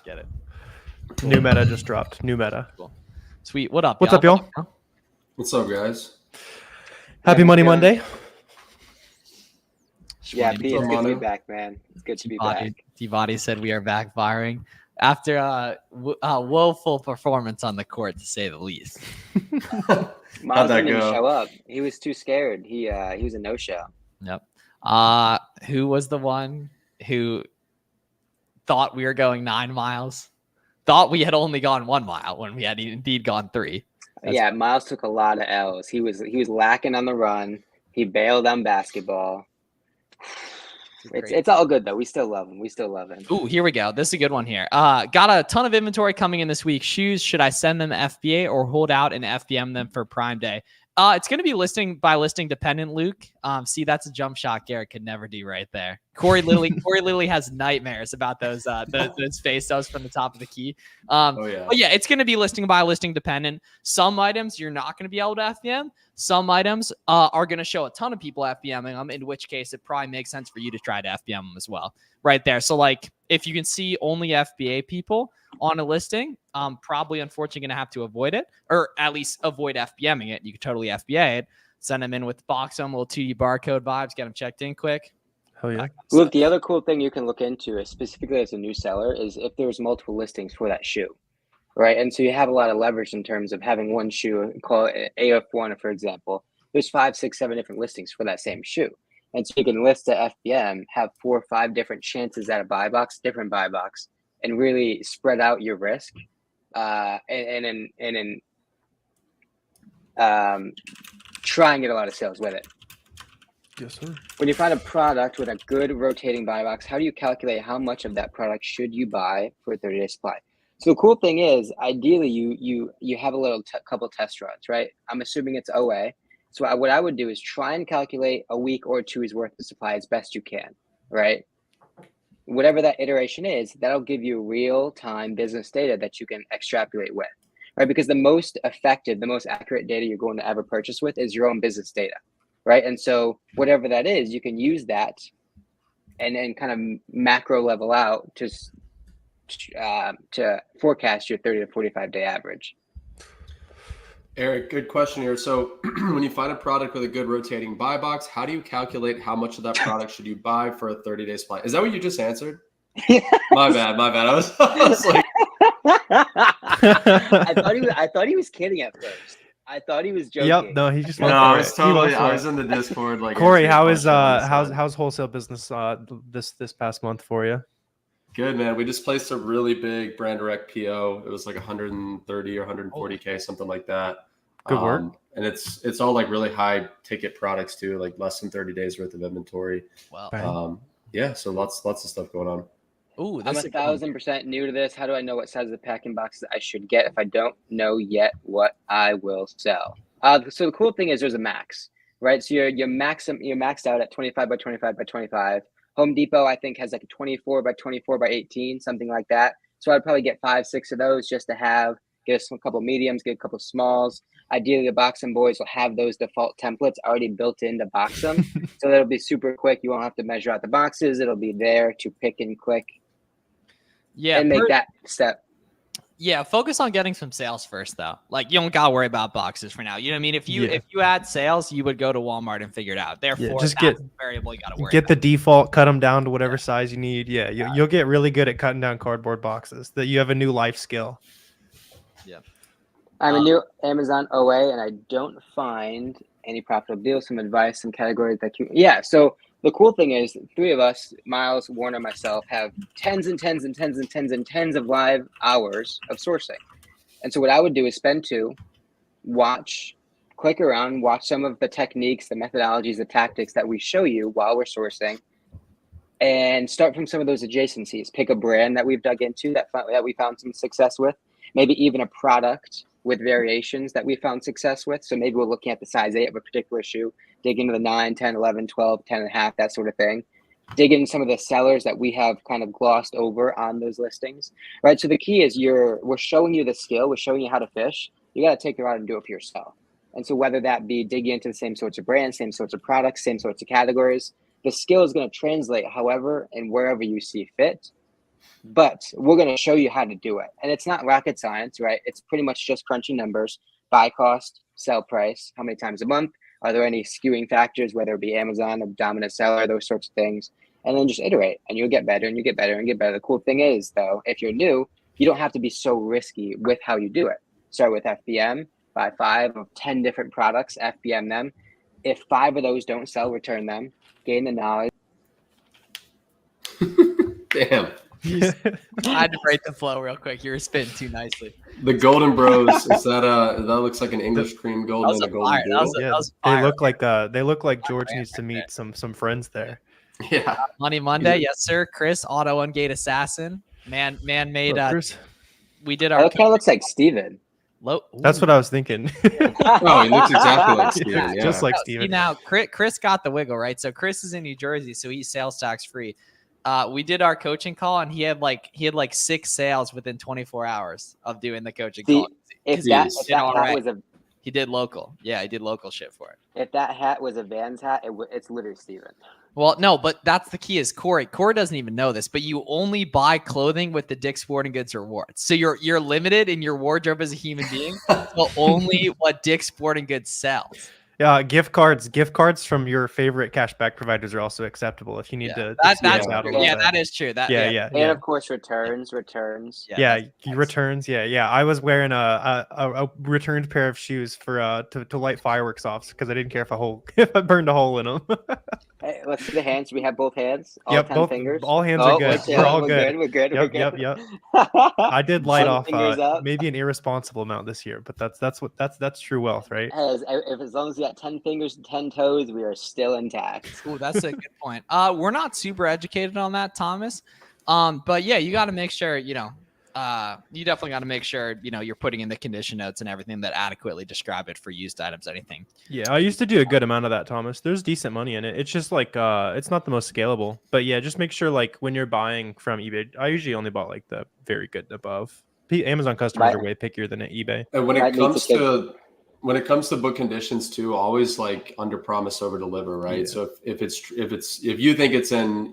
Get it. New meta just dropped. New meta. Cool. Sweet. What up? What's up, y'all? What's up, guys? Happy Money Monday. Yeah, Pete, it's good to be back, man. It's good to be back. T-Body said we are backfiring after a woeful performance on the court, to say the least. Miles didn't even show up. He was too scared. He was a no-show. Yep. Who was the one who thought we were going 9 miles? Thought we had only gone 1 mile when we had indeed gone 3. Yeah, Miles took a lot of L's. He was lacking on the run. He bailed on basketball. It's all good though. We still love him. Ooh, here we go. This is a good one here. Got a ton of inventory coming in this week. Shoes, should I send them FBA or hold out and FBM them for Prime Day? It's going to be listing by listing dependent, Luke. See, that's a jump shot Garrett could never do right there. Corey literally has nightmares about those face ups from the top of the key. But yeah, it's going to be listing by listing dependent. Some items you're not going to be able to FBM. Some items are going to show a ton of people FBMing them, in which case it probably makes sense for you to try to FBM them as well. Right there. So like if you can see only FBA people on a listing, probably unfortunately going to have to avoid it, or at least avoid FBMing it. You could totally FBA it, send them in with box them, little 2D barcode vibes, get them checked in quick. Oh yeah. Look, the other cool thing you can look into, specifically as a new seller, is if there's multiple listings for that shoe, right? And so you have a lot of leverage in terms of having one shoe, call it AF1, for example. There's 5, 6, 7 different listings for that same shoe. And so you can list the FBM, have 4 or 5 different chances at a buy box, different buy box, and really spread out your risk, and try and get a lot of sales with it. Yes, sir. When you find a product with a good rotating buy box, how do you calculate how much of that product should you buy for a 30-day supply? So the cool thing is, ideally, you have a little couple test runs, right? I'm assuming it's OA. So what I would do is try and calculate a week or 2's worth of supply as best you can, right? Whatever that iteration is, that'll give you real-time business data that you can extrapolate with, right? Because the most effective, the most accurate data you're going to ever purchase with is your own business data, right? And so whatever that is, you can use that and then kind of macro level out to forecast your 30 to 45-day average. Eric, good question here. So when you find a product with a good rotating buy box, how do you calculate how much of that product should you buy for a 30-day supply? Is that what you just answered? Yes. My bad. I was like, I thought he was kidding at first. I thought he was joking. Yep. No, he just. No, I was totally. I was in the Discord. Like, Corey, how's wholesale business this past month for you? Good, man. We just placed a really big brand direct PO. It was like 130 or 140K, something like that. Good work. And it's all like really high ticket products too, like less than 30 days worth of inventory. Wow. Yeah. So lots of stuff going on. Ooh, I'm 1,000% new to this. How do I know what size of packing boxes I should get if I don't know yet what I will sell? So the cool thing is there's a max, right? So you're maxed out at 25 by 25 by 25. Home Depot, I think, has like a 24 by 24 by 18, something like that. So I'd probably get 5, 6 of those just to get us a couple mediums, get a couple smalls. Ideally, the Box'em boys will have those default templates already built into Box'em. So that'll be super quick. You won't have to measure out the boxes. It'll be there to pick and click. Yeah. And make that step. Yeah, focus on getting some sales first, though. Like, you don't gotta worry about boxes for now. You know what I mean? If you add sales, you would go to Walmart and figure it out. Therefore, just that's the variable you gotta worry get about. The default, cut them down to whatever size you need. Yeah, you'll get really good at cutting down cardboard boxes. That you have a new life skill. Yeah. I'm a new Amazon OA, and I don't find any profitable deals. Some advice, some categories that you. Yeah. So the cool thing is, 3 of us, Miles, Warner, myself, have tens and tens and tens and tens and tens of live hours of sourcing. And so what I would do is spend 2, click around, watch some of the techniques, the methodologies, the tactics that we show you while we're sourcing, and start from some of those adjacencies. Pick a brand that we've dug into that we found some success with, maybe even a product with variations that we found success with. So maybe we're looking at the size 8 of a particular shoe, dig into the 9, 10, 11, 12, 10 and a half, that sort of thing. Dig into some of the sellers that we have kind of glossed over on those listings, right? So the key is we're showing you the skill, we're showing you how to fish. You got to take it out and do it for yourself. And so whether that be digging into the same sorts of brands, same sorts of products, same sorts of categories, the skill is going to translate however and wherever you see fit. but we're going to show you how to do it. And it's not rocket science, right? It's pretty much just crunching numbers, buy cost, sell price, how many times a month, are there any skewing factors, whether it be Amazon, a dominant seller, those sorts of things, and then just iterate, and you'll get better and you get better and get better. The cool thing is, though, if you're new, you don't have to be so risky with how you do it. Start with FBM, buy 5 of 10 different products, FBM them. If 5 of those don't sell, return them, gain the knowledge. Damn. I had to break the flow real quick. You were spinning too nicely. The Golden Bros, is that looks like an English cream golden and a golden doodle? They look like George needs to meet some friends there. Yeah. Money Monday, yes sir. Chris, Auto Ungate Assassin. Man made we did our That kind of looks like Steven. That's what I was thinking. Oh, he looks exactly like Steven. Yeah. Just like Steven. Now Chris got the wiggle, right? So Chris is in New Jersey, so he's sales tax free. We did our coaching call, and he had like 6 sales within 24 hours of doing the coaching call. If that hat was he did local. Yeah, he did local shit for it. If that hat was a Vans hat, it's literally Steven. Well, no, but that's the key is Corey. Corey doesn't even know this, but you only buy clothing with the Dick's Sporting Goods rewards. So you're limited in your wardrobe as a human being. So only what Dick's Sporting Goods sells. Yeah, gift cards from your favorite cashback providers are also acceptable if you need to. That is true. And of course, returns. Returns. Yeah. I was wearing a returned pair of shoes for to light fireworks off because I didn't care if I burned a hole in them. Hey, let's see the hands. We have both hands. All 10 fingers. All hands are good. We're all good. We're good. Yep. I did light off maybe an irresponsible amount this year, but that's true wealth, right? As long as you got 10 fingers and 10 toes, we are still intact. Ooh, that's a good point. We're not super educated on that, Thomas. But yeah, you got to make sure, you definitely got to make sure, you're putting in the condition notes and everything that adequately describe it for used items, anything. Yeah, I used to do a good amount of that, Thomas. There's decent money in it. It's just like, it's not the most scalable, but yeah, just make sure like when you're buying from eBay, I usually only bought like the very good above. Amazon customers are way pickier than at eBay. And when it comes to book conditions too, always like under promise over deliver, right? Yeah. So if you think it's in,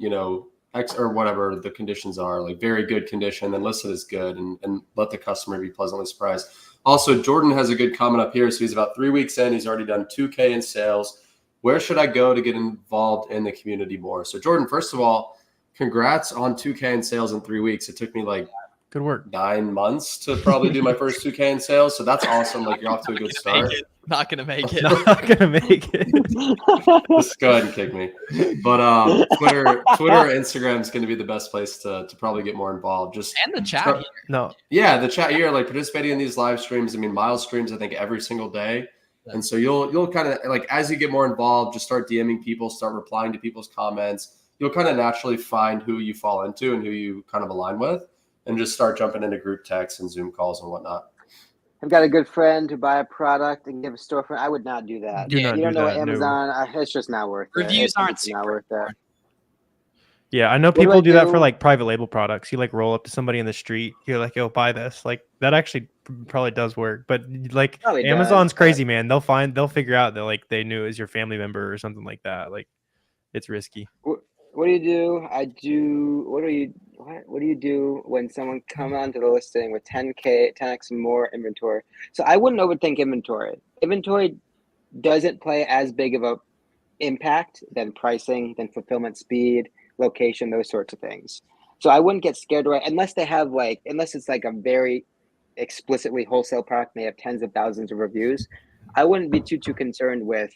X or whatever the conditions are, like very good condition, then list it as good and let the customer be pleasantly surprised. Also, Jordan has a good comment up here. So he's about 3 weeks in. He's already done 2K in sales. Where should I go to get involved in the community more? So Jordan, first of all, congrats on 2K in sales in 3 weeks. It took me like good work 9 months to probably do my first 2K in sales. So that's awesome. Like you're off to a good start. Not gonna make it. Not gonna make it. Just go ahead and kick me. But Twitter or Instagram is going to be the best place to probably get more involved. And the chat here. No. Yeah, the chat here, like participating in these live streams. I mean, Miles streams, I think, every single day. And so you'll kind of like as you get more involved, just start DMing people, start replying to people's comments. You'll kind of naturally find who you fall into and who you kind of align with, and just start jumping into group texts and Zoom calls and whatnot. I've got a good friend to buy a product and give a storefront. I would not do that. You don't know what Amazon. It's just not worth it. Reviews aren't not worth it. Yeah, I know people do that for like private label products. You like roll up to somebody in the street. You're like, "Yo, buy this." Like that actually probably does work. But like Amazon's crazy, man. They'll figure out that like they knew it was your family member or something like that. Like it's risky. What do you do? What do you do when someone come onto the listing with 10x more inventory? So I wouldn't overthink inventory. Inventory doesn't play as big of a impact than pricing, than fulfillment speed, location, those sorts of things. So I wouldn't get scared away unless it's like a very explicitly wholesale product and they have tens of thousands of reviews. I wouldn't be too concerned with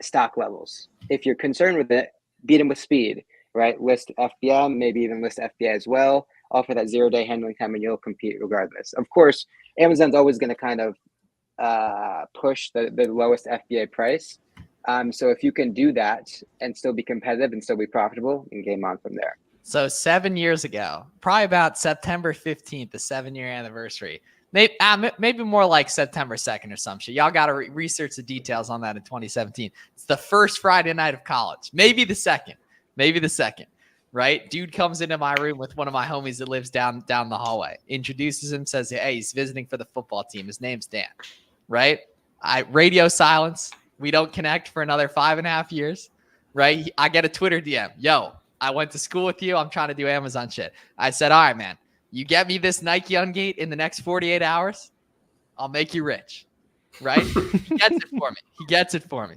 stock levels. If you're concerned with it, beat them with speed, right? List FBM, maybe even list FBA as well. Offer that 0-day handling time and you'll compete regardless. Of course, Amazon's always going to kind of push the lowest FBA price. So if you can do that and still be competitive and still be profitable, you can game on from there. So 7 years ago, probably about September 15th, the 7-year anniversary. Maybe more like September 2nd or some shit. Y'all got to research the details on that in 2017. It's the first Friday night of college. Maybe the second, right? Dude comes into my room with one of my homies that lives down the hallway, introduces him, says, hey, he's visiting for the football team. His name's Dan, right? Radio silence. We don't connect for another 5.5 years, right? I get a Twitter DM. Yo, I went to school with you. I'm trying to do Amazon shit. I said, all right, man, you get me this Nike Ungate in the next 48 hours, I'll make you rich. Right? He gets it for me. He gets it for me.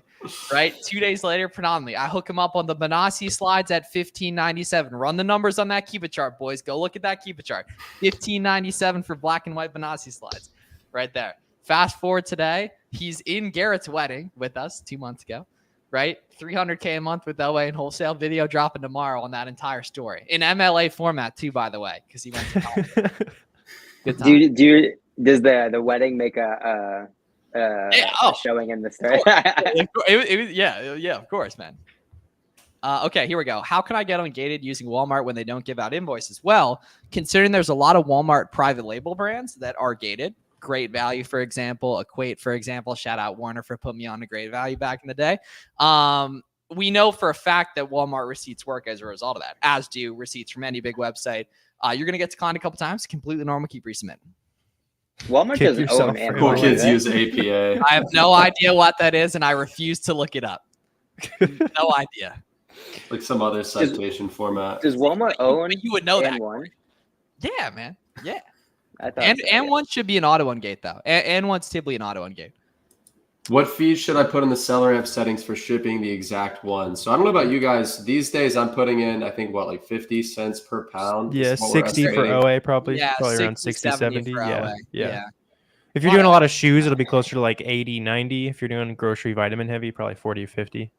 Right? 2 days later, predominantly, I hook him up on the Benassi slides at $15.97. Run the numbers on that keepa chart, boys. Go look at that keepa chart. $15.97 for black and white Benassi slides. Right there. Fast forward today, he's in Garrett's wedding with us 2 months ago. Right? $300K a month with LA and wholesale. Video dropping tomorrow on that entire story. In MLA format too, by the way, because he went to college. Good time. Does the wedding make a showing in the story? Yeah, of course, man. Okay, here we go. How can I get ungated using Walmart when they don't give out invoices? Well, considering there's a lot of Walmart private label brands that are gated, Great Value, for example, Equate, for example, shout out Warner for putting me on a Great Value back in the day. We know for a fact that Walmart receipts work as a result of that, as do receipts from any big website. You're going to get declined a couple times. Completely normal. Keep resubmitting. Walmart doesn't own Amazon. Cool kids use APA. I have no idea what that is, and I refuse to look it up. No idea. Like some other citation format. Does Walmart own? You would know that. N1? Yeah, man. Yeah. I thought And one should be an auto ungate though. And one's typically an auto ungate. What fees should I put in the SellerAmp settings for shipping the exact one? So I don't know about you guys. These days I'm putting in, I think, like 50 cents per pound. Yeah, 60 for OA probably. Yeah, probably 60, around 60, 70. Yeah. If you're doing a lot of shoes, it'll be closer to like 80, 90. If you're doing grocery vitamin heavy, probably 40 or 50.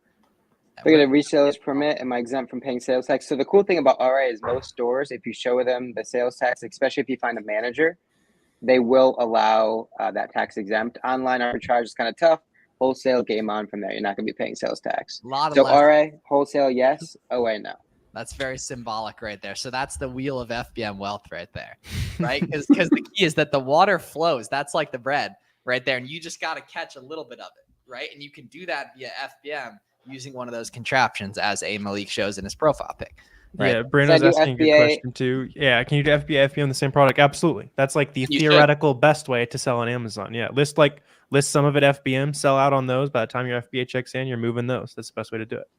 Look at a reseller's permit. Am I exempt from paying sales tax? So the cool thing about RA is most stores, if you show them the sales tax, especially if you find a manager, they will allow that tax exempt. Online arbitrage is kind of tough. Wholesale, game on from there. You're not going to be paying sales tax. So RA, wholesale, yes. OA, no. That's very symbolic right there. So that's the wheel of FBM wealth right there, right? Because the key is that the water flows. That's like the bread right there. And you just got to catch a little bit of it, right? And you can do that via FBM using one of those contraptions, as A. Malik shows in his profile pic. Right? Yeah, Brandon's asking a good question too. Yeah, can you do FBA, FBA on the same product? Absolutely. That's like the theoretical best way to sell on Amazon. Yeah, list some of it FBM, sell out on those. By the time your FBA checks in, you're moving those. That's the best way to do it.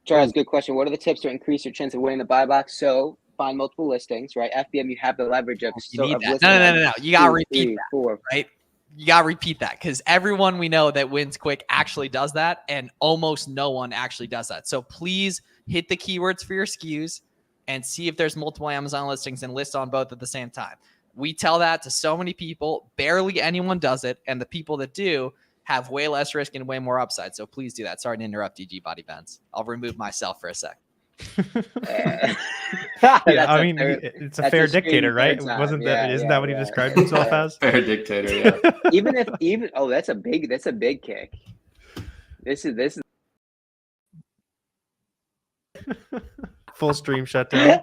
Charles, good question. What are the tips to increase your chance of winning the buy box? So find multiple listings, right? FBM, you have the leverage of. No. You gotta repeat that, right? You gotta repeat that because everyone we know that wins quick actually does that, and almost no one actually does that. So please hit the keywords for your SKUs and see if there's multiple Amazon listings and list on both at the same time. We tell that to so many people. Barely anyone does it, and the people that do have way less risk and way more upside. So please do that. Sorry to interrupt you, G-Body Benz. I'll remove myself for a sec. Yeah, I mean, it's a fair dictator, right? Isn't that what he described himself as? Fair dictator, yeah. even that's a big kick. This is full stream shutdown.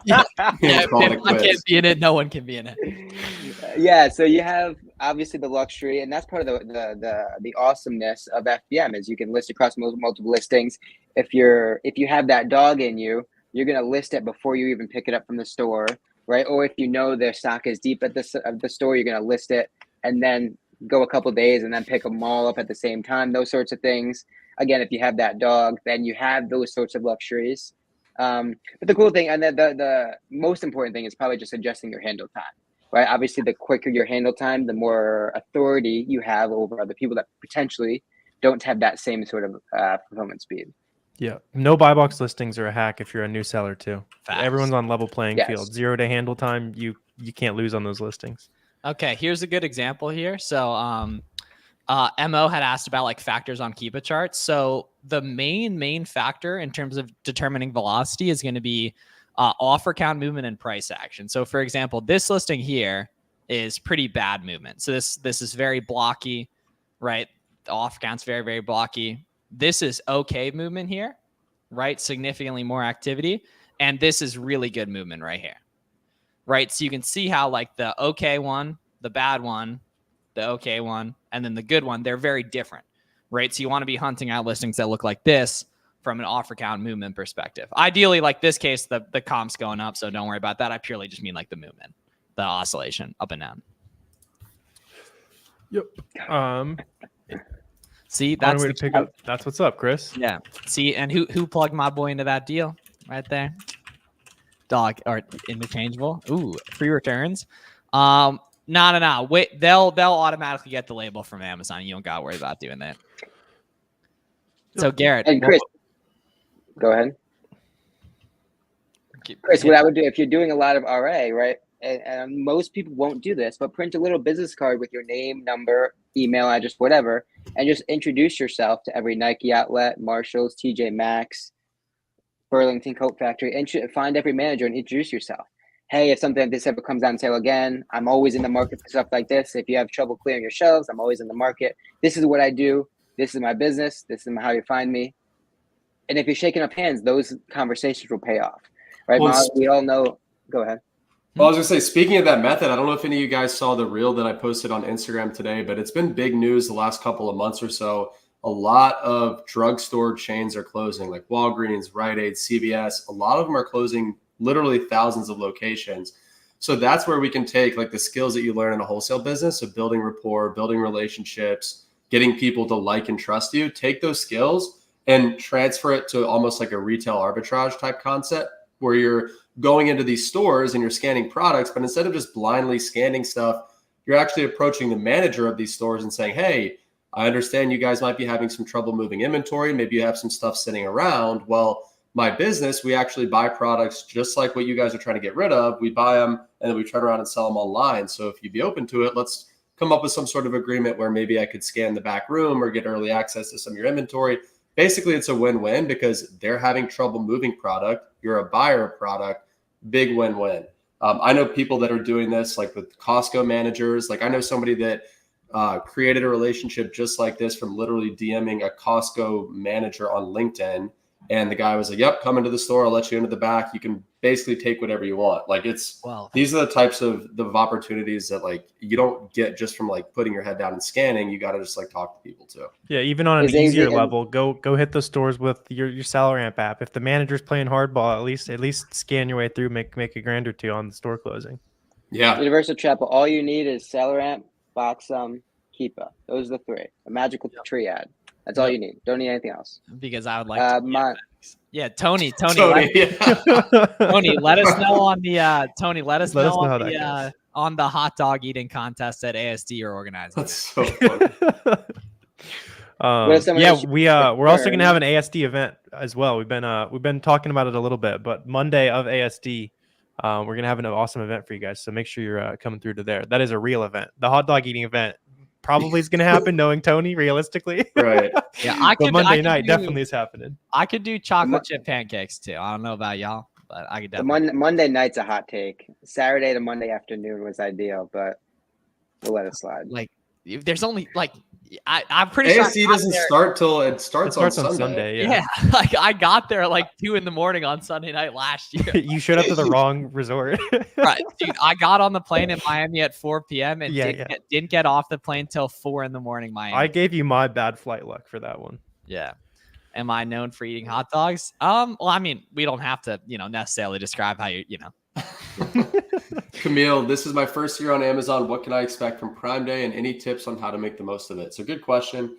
Yeah, if I can't be in it, no one can be in it. Yeah, so you have obviously the luxury, and that's part of the awesomeness of FBM is you can list across multiple listings. If you have that dog in you, you're gonna list it before you even pick it up from the store, right? Or if you know their stock is deep at the store, you're gonna list it and then go a couple days and then pick them all up at the same time. Those sorts of things. Again, if you have that dog, then you have those sorts of luxuries. But the cool thing, and the most important thing, is probably just adjusting your handle time. Right. Obviously, the quicker your handle time, the more authority you have over other people that potentially don't have that same sort of fulfillment speed. Yeah. No buy box listings are a hack if you're a new seller too. Facts. Everyone's on level playing field. 0 day handle time. You can't lose on those listings. Okay. Here's a good example here. So Mo had asked about like factors on keepa charts. So the main factor in terms of determining velocity is going to be offer count movement and price action. So for example, this listing here is pretty bad movement. So this is very blocky, right? The offer count's very, very blocky. This is okay movement here, right? Significantly more activity. And this is really good movement right here, right? So you can see how like the okay one, the bad one, the okay one, and then the good one, they're very different, right? So you want to be hunting out listings that look like this from an offer count movement perspective. Ideally, like this case, the comp's going up, so don't worry about that. I purely just mean like the movement, the oscillation up and down. Yep. See, that's way to pick up. That's what's up, Chris. Yeah. See, and who plugged my boy into that deal? right there. Dog or interchangeable. Ooh, free returns. No. Wait, they'll automatically get the label from Amazon. You don't gotta worry about doing that. So Garrett, And Chris, go ahead. Chris, what I would do if you're doing a lot of RA, right? And most people won't do this, but print a little business card with your name, number, email address, whatever, and just introduce yourself to every Nike outlet, Marshalls, TJ Maxx, Burlington Coat Factory, and find every manager and introduce yourself. Hey, if something like this ever comes on sale again, I'm always in the market for stuff like this. If you have trouble clearing your shelves, I'm always in the market. This is what I do. This is my business. This is how you find me. And if you're shaking up hands, those conversations will pay off, right? Well, we all know. Go ahead. Well, I was gonna say, speaking of that method, I don't know if any of you guys saw the reel that I posted on Instagram today, but it's been big news the last couple of months or so. A lot of drugstore chains are closing, like Walgreens, Rite Aid, CVS. A lot of them are closing literally thousands of locations. So that's where we can take like the skills that you learn in a wholesale business of building rapport, building relationships, getting people to like and trust you. Take those skills and transfer it to almost like a retail arbitrage type concept where you're going into these stores and you're scanning products, but instead of just blindly scanning stuff, you're actually approaching the manager of these stores and saying, hey, I understand you guys might be having some trouble moving inventory. Maybe you have some stuff sitting around. Well, my business, we actually buy products just like what you guys are trying to get rid of. We buy them and then we turn around and sell them online. So if you'd be open to it, let's come up with some sort of agreement where maybe I could scan the back room or get early access to some of your inventory. Basically, it's a win-win because they're having trouble moving product. You're a buyer of product. Big win-win. I know people that are doing this like with Costco managers. Like I know somebody that created a relationship just like this from literally DMing a Costco manager on LinkedIn. And the guy was like, yep, come into the store. I'll let you into the back. You can basically take whatever you want. Like these are the types of opportunities that like you don't get just from like putting your head down and scanning. You got to just like talk to people too. Yeah. Even on an easier level, go hit the stores with your SellerAmp app. If the manager's playing hardball, at least scan your way through, make a grand or two on the store closing. Yeah. Universal Chapel. All you need is SellerAmp, Boxum, Keepa. Those are the three. A magical triad. That's all you need. Don't need anything else. Because I would like to. Tony, Tony, let us know on the Tony. Let us know on the hot dog eating contest at ASD you're organizing. That's so funny. We're also gonna have an ASD event as well. We've been talking about it a little bit, but Monday of ASD, we're gonna have an awesome event for you guys. So make sure you're coming through to there. That is a real event. The hot dog eating event probably is going to happen, knowing Tony realistically. Right. Yeah, Monday night definitely is happening. I could do chocolate chip pancakes too. I don't know about y'all, but I could definitely. Monday night's a hot take. Saturday to Monday afternoon was ideal, but we'll let it slide. Like, there's only like I'm pretty ASD sure doesn't start till it starts on Sunday. Yeah, like I got there like 2 a.m. on Sunday night last year. You showed up to the wrong resort. Right, dude. I got on the plane in Miami at 4 p.m. and didn't get off the plane till 4 a.m. Miami. I gave you my bad flight luck for that one. Yeah. Am I known for eating hot dogs? Well, I mean, we don't have to, necessarily describe how you know. Camille, this is my first year on Amazon. What can I expect from Prime Day and any tips on how to make the most of it? So good question.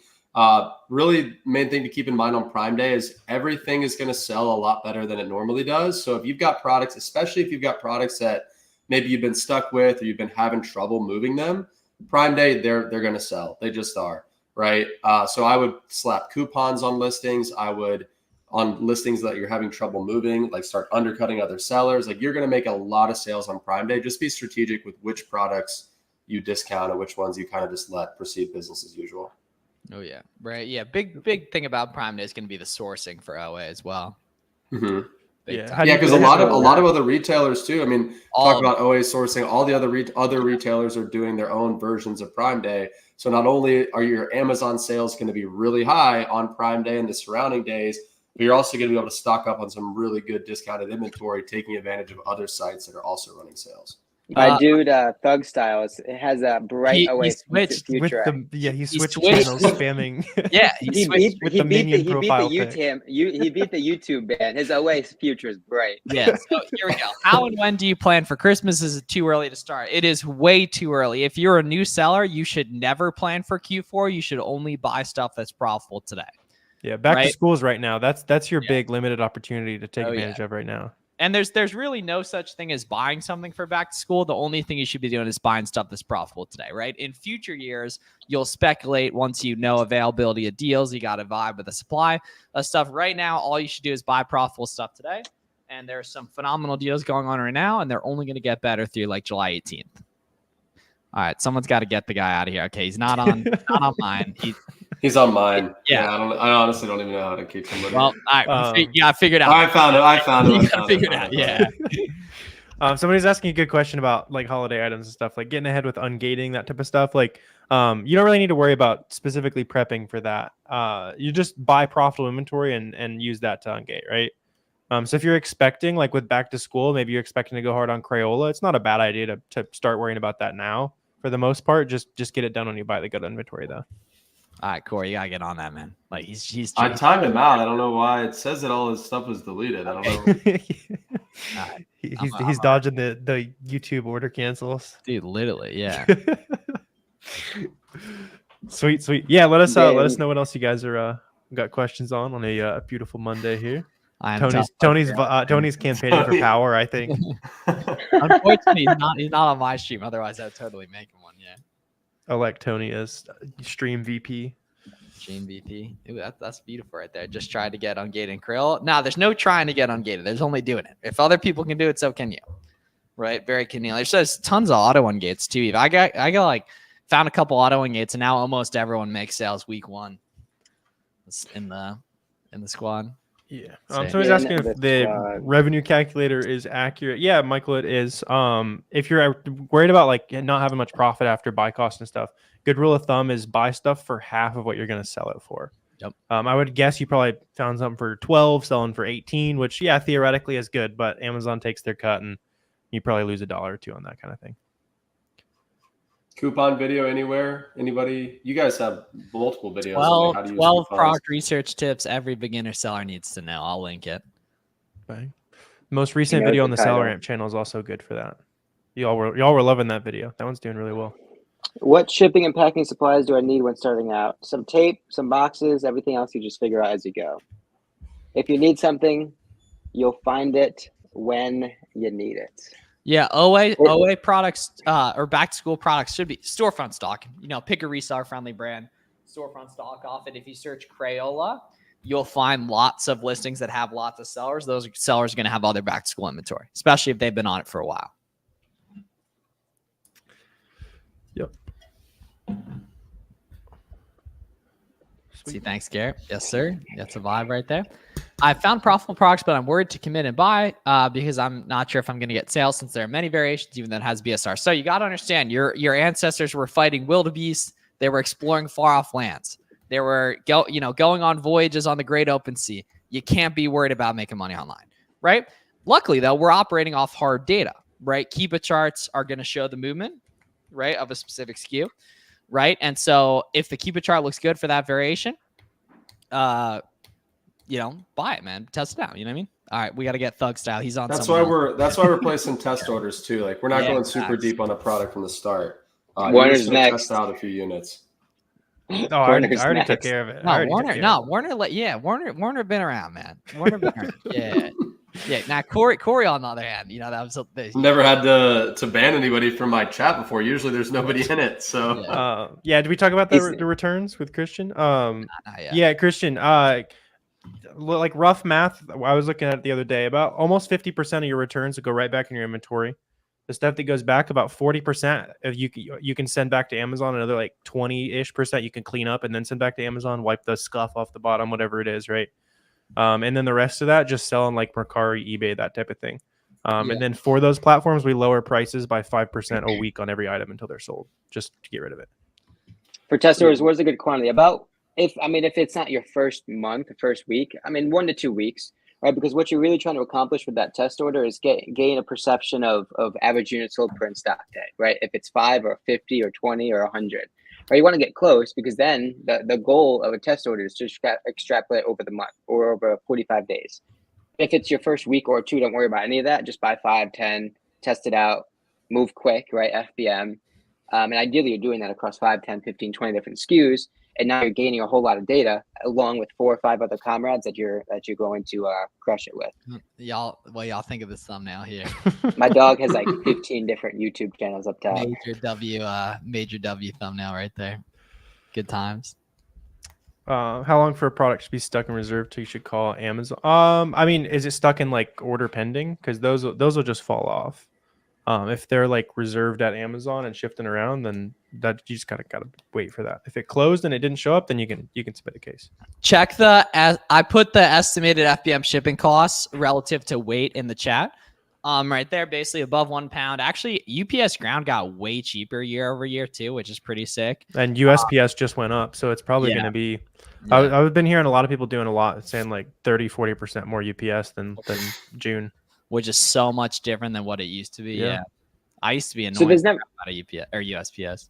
Really main thing to keep in mind on Prime Day is everything is going to sell a lot better than it normally does. So if you've got products, especially if you've got products that maybe you've been stuck with or you've been having trouble moving them, Prime Day, they're going to sell. They just are, right? So I would slap coupons on listings. I would on listings that you're having trouble moving, like start undercutting other sellers. Like you're going to make a lot of sales on Prime Day. Just be strategic with which products you discount and which ones you kind of just let proceed business as usual. Oh yeah. Right. Yeah. Big thing about Prime Day is going to be the sourcing for OA as well. Mm-hmm. Yeah. Cause a lot of other retailers too. I mean, talk about OA sourcing, all the other retailers are doing their own versions of Prime Day. So not only are your Amazon sales going to be really high on Prime Day and the surrounding days, but you're also going to be able to stock up on some really good discounted inventory, taking advantage of other sites that are also running sales. My dude, Thug Styles, it has a bright he switched channels, spamming. Yeah, he beat the YouTube ban. His OA future is bright. Yeah, so here we go. How and when do you plan for Christmas? Is it too early to start? It is way too early. If you're a new seller, you should never plan for Q4. You should only buy stuff that's profitable today. Yeah, back to right? schools right now. That's your big limited opportunity to take Oh, advantage of right now. And there's really no such thing as buying something for back to school. The only thing you should be doing is buying stuff that's profitable today, right? In future years, you'll speculate once you know availability of deals. You got to vibe with the supply of stuff. Right now, all you should do is buy profitable stuff today. And there's some phenomenal deals going on right now, and they're only going to get better through like July 18th. All right, someone's got to get the guy out of here. Okay, he's not on mine. He's on mine. Yeah. I honestly don't even know how to keep somebody. Well, all right, you got to figure it out. I found it. You got to figure it out. Yeah. Somebody's asking a good question about like holiday items and stuff, like getting ahead with ungating, that type of stuff. Like, you don't really need to worry about specifically prepping for that. You just buy profitable inventory and use that to ungate, right? So if you're expecting, like with back to school, maybe you're expecting to go hard on Crayola, it's not a bad idea to start worrying about that now. For the most part, just get it done when you buy the good inventory, though. All right, Corey, you gotta get on that, man. Like he's. I timed him out. I don't know why it says that all his stuff was deleted. I don't know. Right. He's dodging the YouTube order cancels. Dude, literally, yeah. Sweet. Yeah, let us know what else you guys are got questions on a beautiful Monday here. Tony's campaigning for power, I think. Unfortunately, he's not on my stream. Otherwise, I'd totally make him one. Yeah. Elect Tony as stream VP. Stream VP. Ooh, that's beautiful right there. Just tried to get ungated and Krill. Now, there's no trying to get ungated. There's only doing it. If other people can do it, so can you. Right? Very convenient. There's tons of auto ungates too. I got like found a couple auto ungates, and now almost everyone makes sales week 1 in the squad. Yeah. Somebody's asking if the revenue calculator is accurate. Yeah, Michael, it is. If you're worried about like not having much profit after buy cost and stuff, good rule of thumb is buy stuff for half of what you're going to sell it for. Yep. I would guess you probably found something for 12, selling for 18, which theoretically is good, but Amazon takes their cut and you probably lose $1 or $2 on that kind of thing. Coupon video anywhere? Anybody? You guys have multiple videos. 12 product research tips every beginner seller needs to know. I'll link it. Okay. Most recent video on the SellerAmp channel is also good for that. Y'all were loving that video. That one's doing really well. What shipping and packing supplies do I need when starting out? Some tape, some boxes, everything else you just figure out as you go. If you need something, you'll find it when you need it. Yeah, OA products or back to school products should be storefront stock. Pick a reseller friendly brand, storefront stock off it. If you search Crayola, you'll find lots of listings that have lots of sellers. Those sellers are going to have other back to school inventory, especially if they've been on it for a while. Yep. See, thanks, Garrett. Yes, sir. That's a vibe right there. I found profitable products, but I'm worried to commit and buy because I'm not sure if I'm going to get sales since there are many variations, even though it has BSR. So you got to understand, your ancestors were fighting wildebeest. They were exploring far off lands. They were going on voyages on the great open sea. You can't be worried about making money online, right? Luckily, though, we're operating off hard data, right? Keepa charts are going to show the movement, right, of a specific SKU, right? And so if the Keepa chart looks good for that variation, buy it, man. Test it out. You know what I mean? All right, we got to get Thug Style. He's on. That's why we're placing test orders too. Like we're not going super deep on a product from the start. Warner's next. Test out a few units. I already took care of it. Warner been around, man. Warner been around. Yeah. Now Corey on the other hand, that was never had to ban anybody from my chat before. Usually there's nobody in it. So did we talk about the returns with Christian? Christian. Like rough math, I was looking at it the other day. About almost 50% of your returns will go right back in your inventory. The stuff that goes back, about 40% you can send back to Amazon. Another like 20-ish% you can clean up and then send back to Amazon, wipe the scuff off the bottom, whatever it is, right? And then the rest of that just selling like Mercari, eBay, that type of thing. And then for those platforms, we lower prices by 5% a week on every item until they're sold, just to get rid of it. For test orders, where's a good quantity? About if it's not your first month, the first week, 1 to 2 weeks, right? Because what you're really trying to accomplish with that test order is gain a perception of average units sold per in stock day, right? If it's 5 or 50 or 20 or 100, right? You want to get close because then the goal of a test order is to extrapolate over the month or over 45 days. If it's your first week or 2, don't worry about any of that. Just buy 5, 10, test it out, move quick, right? FBM. And ideally, you're doing that across 5, 10, 15, 20 different SKUs. and now you're gaining a whole lot of data along with 4 or 5 other comrades that you're going to crush it with. Y'all think of this thumbnail here. My dog has like 15 different YouTube channels up top. Major W thumbnail right there. Good times. How long for a product to be stuck in reserve till you should call Amazon? I mean, is it stuck in like order pending? Because those will just fall off. If they're like reserved at Amazon and shifting around, then that you just gotta wait for that. If it closed and it didn't show up, then you can submit a case. Check I put the estimated FBM shipping costs relative to weight in the chat. Right there, basically above £1. Actually, UPS ground got way cheaper year over year too, which is pretty sick. And USPS just went up, so it's probably going to be. Yeah. I've been hearing a lot of people doing a lot, saying like 30-40% more UPS than June, which is so much different than what it used to be. Yeah, I used to be annoyed so there's never about a UPS or USPS.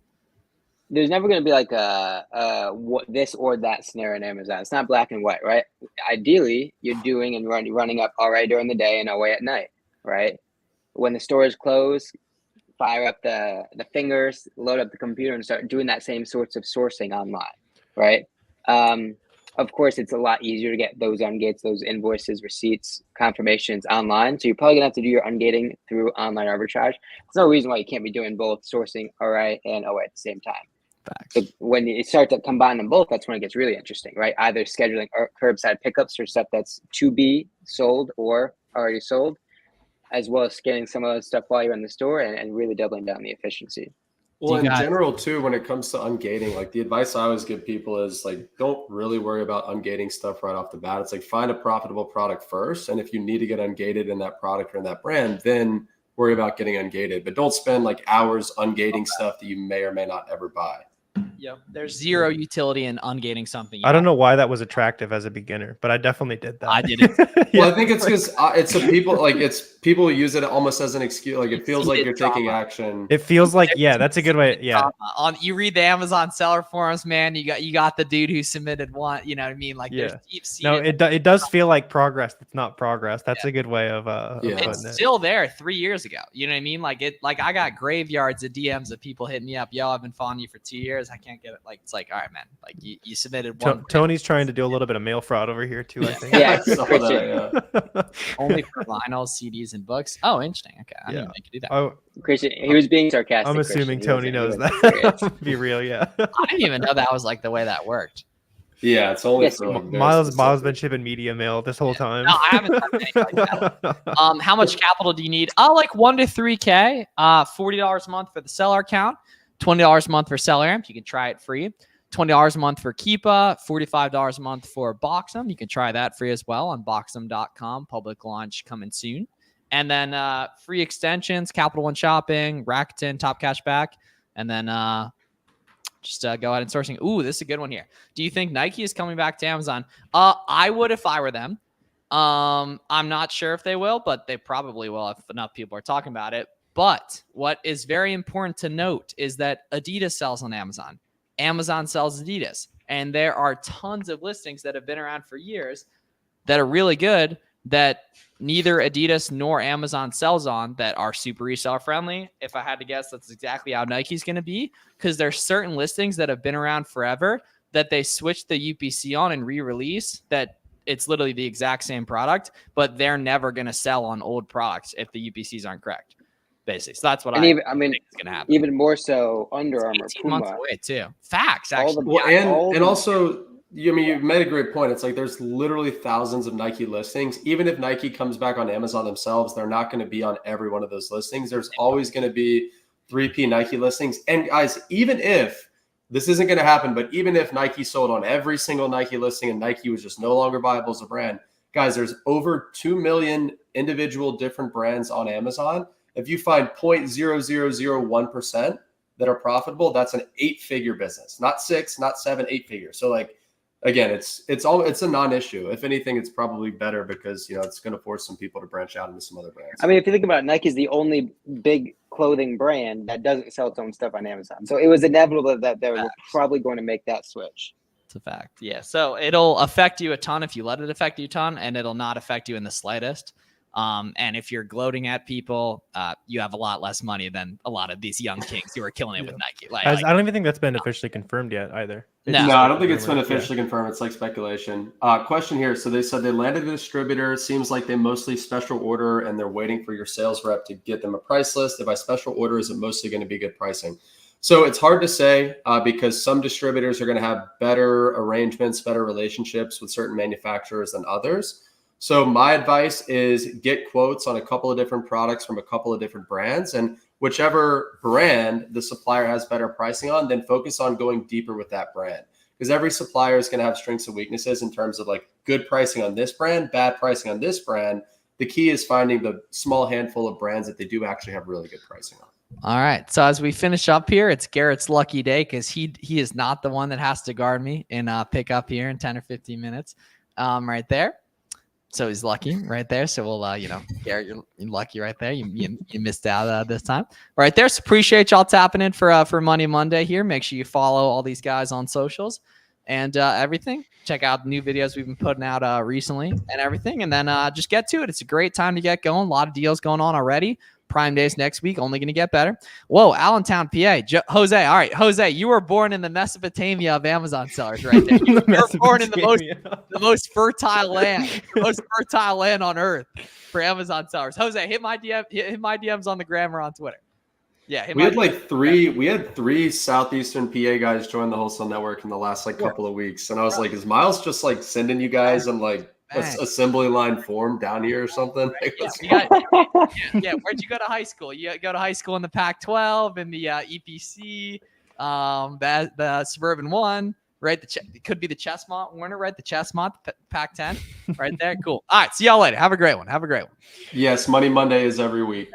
There's never going to be like a this or that scenario in Amazon. It's not black and white, right? Ideally, you're doing and running up already during the day and away at night. Right, when the stores close, fire up the fingers, load up the computer, and start doing that same sorts of sourcing online. Right. Of course, it's a lot easier to get those ungates, those invoices, receipts, confirmations online. So you're probably gonna have to do your ungating through online arbitrage. There's no reason why you can't be doing both sourcing RA and OA at the same time. So when you start to combine them both, that's when it gets really interesting, right? Either scheduling curbside pickups for stuff that's to be sold or already sold, as well as scanning some of those stuff while you're in the store and really doubling down the efficiency. Well, in general, too, when it comes to ungating, like the advice I always give people is like, don't really worry about ungating stuff right off the bat. It's like, find a profitable product first. And if you need to get ungated in that product or in that brand, then worry about getting ungated. But don't spend like hours ungating stuff that you may or may not ever buy. Yep. There's zero utility in ungating something. I don't know why that was attractive as a beginner, but I definitely did that. I did it. Well, I think it's because people use it almost as an excuse. Like it feels like you're taking action. It feels like, that's a good way. Yeah. You read the Amazon seller forums, man. You got the dude who submitted one. You know what I mean? Like there's deep seated. No, it does feel like progress. It's not progress. That's a good way of. It's still there 3 years ago. You know what I mean? Like I got graveyards of DMs of people hitting me up. Yo, I've been following you for 2 years. I can't get it. Like it's like, all right, man. Like you submitted one. Tony's trying to do a little bit of mail fraud over here too. I think. Only for vinyl, CDs, and books. Oh, interesting. Okay, I didn't think you do that. Oh, Christian, he was being sarcastic. I'm assuming Tony knows that. Be real, yeah. I didn't even know that was like the way that worked. Yeah, it's only Miles been shipping media mail this whole time. No, I haven't done anything like that. How much capital do you need? Like $1 to $3K. $40 a month for the seller account. $20 a month for SellerAmp. You can try it free. $20 a month for Keepa. $45 a month for Boxem. You can try that free as well on boxem.com. Public launch coming soon. And then free extensions, Capital One Shopping, Rakuten, Top Cash Back. And then just go ahead and sourcing. Ooh, this is a good one here. Do you think Nike is coming back to Amazon? I would if I were them. I'm not sure if they will, but they probably will if enough people are talking about it. But what is very important to note is that Adidas sells on Amazon. Amazon sells Adidas. And there are tons of listings that have been around for years that are really good that neither Adidas nor Amazon sells on that are super reseller friendly. If I had to guess, that's exactly how Nike's going to be, because there's certain listings that have been around forever that they switch the UPC on and re-release that it's literally the exact same product, but they're never going to sell on old products if the UPCs aren't correct. Basically, so that's what think is going to happen. Even more so, Under Armour, Puma. Months away too. Facts, actually. And also, you made a great point. It's like there's literally thousands of Nike listings. Even if Nike comes back on Amazon themselves, they're not going to be on every one of those listings. There's always going to be 3P Nike listings. And guys, even if this isn't going to happen, but even if Nike sold on every single Nike listing and Nike was just no longer viable as a brand, guys, there's over 2 million individual different brands on Amazon. If you find 0.0001% that are profitable, that's an 8-figure business, not 6, not 7, 8 figures. So like, again, it's a non-issue. If anything, it's probably better because, it's going to force some people to branch out into some other brands. I mean, if you think about it, Nike's the only big clothing brand that doesn't sell its own stuff on Amazon. So it was inevitable that they were probably going to make that switch. It's a fact. Yeah. So it'll affect you a ton if you let it affect you a ton, and it'll not affect you in the slightest. And if you're gloating at people, you have a lot less money than a lot of these young kings who are killing it with Nike. I don't even think that's been officially confirmed yet either. No, I don't think it's been officially confirmed. It's like speculation. Question here. So they said they landed a distributor. Seems like they mostly special order and they're waiting for your sales rep to get them a price list. If I special order, is it mostly going to be good pricing? So it's hard to say because some distributors are going to have better arrangements, better relationships with certain manufacturers than others. So my advice is get quotes on a couple of different products from a couple of different brands, and whichever brand the supplier has better pricing on, then focus on going deeper with that brand. Because every supplier is going to have strengths and weaknesses in terms of like good pricing on this brand, bad pricing on this brand. The key is finding the small handful of brands that they do actually have really good pricing on. All right. So as we finish up here, it's Garrett's lucky day because he is not the one that has to guard me and pick up here in 10 or 15 minutes right there. So he's lucky right there. So we'll, Garrett, you're lucky right there. You missed out this time right there. So appreciate y'all tapping in for Money Monday here. Make sure you follow all these guys on socials and everything. Check out the new videos we've been putting out recently and everything. And then just get to it. It's a great time to get going. A lot of deals going on already. Prime Days next week, only going to get better. Whoa, Allentown, PA. Jose, all right, Jose, you were born in the Mesopotamia of Amazon sellers right there. You were born in the most fertile land, on earth for Amazon sellers. Jose, hit my DMs on the gram or on Twitter. Yeah, we had three Southeastern PA guys join the Wholesale Network in the last couple of weeks, and I was like, is Miles just sending you guys on assembly line form down here or something? Yeah, where'd you go to high school? You go to high school in the Pac-12 and the EPC, the Suburban 1, right? It could be the Chestmont Warner, right? The Chestmont Pac-10, right there. Cool. All right, see y'all later. Have a great one. Yes, Money Monday is every week.